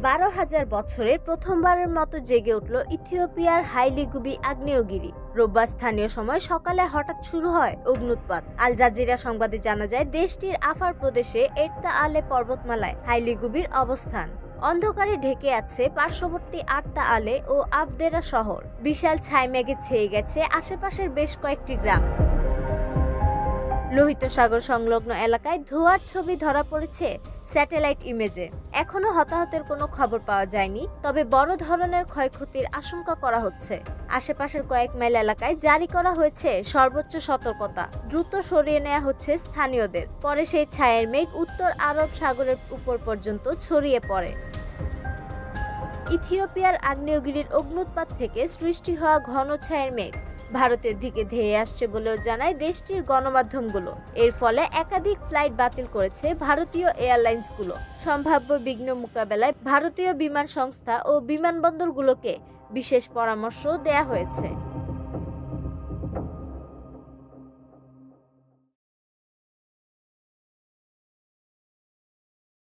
12,000 বছরের প্রথমবারের মতো জেগে উঠল ইথিওপিয়ার হাইলি গুবি আগ্নেয়গিরি। রোববার স্থানীয় সময় সকালে হঠাৎ শুরু হয় অগ্ন্যুৎপাত। আল জাজিরা সংবাদে জানা যায়, দেশটির আফার প্রদেশে এর্তা আলে পর্বতমালায় হাইলি গুবির অবস্থান। অন্ধকারে ঢেকে আছে পার্শ্ববর্তী আর্তা আলে ও আফদেরা শহর। বিশাল ছাইমেঘে ছেয়ে গেছে আশেপাশের বেশ কয়েকটি গ্রাম। লোহিত সাগর সংলগ্ন এলাকায় ধোঁয়ার ছবি ধরা পড়েছে স্যাটেলাইট ইমেজে। এখনো হতাহতের কোনো খবর পাওয়া যায়নি, তবে বড় ধরনের ক্ষয়ক্ষতির আশঙ্কা করা হচ্ছে। আশেপাশের কয়েক মাইল এলাকায় জারি করা হয়েছে সর্বোচ্চ সতর্কতা। দ্রুত সরিয়ে নেওয়া হচ্ছে স্থানীয়দের। পরে সেই ছায়ের মেঘ উত্তর আরব সাগরের উপর পর্যন্ত ছড়িয়ে পড়ে। ইথিওপিয়ার আগ্নেয়গিরির অগ্ন্যুৎপাত থেকে সৃষ্টি হওয়া ঘন ছায়ের মেঘ ভারতের দিকে ধেয়ে আসছে বলেও জানায় দেশটির গণমাধ্যমগুলো। এর ফলে একাধিক ফ্লাইট বাতিল করেছে ভারতীয় এয়ারলাইন্সগুলো। সম্ভাব্য বিঘ্ন মোকাবেলায় ভারতীয় বিমান সংস্থা ও বিমানবন্দরগুলোকে বিশেষ পরামর্শ দেয়া হয়েছে।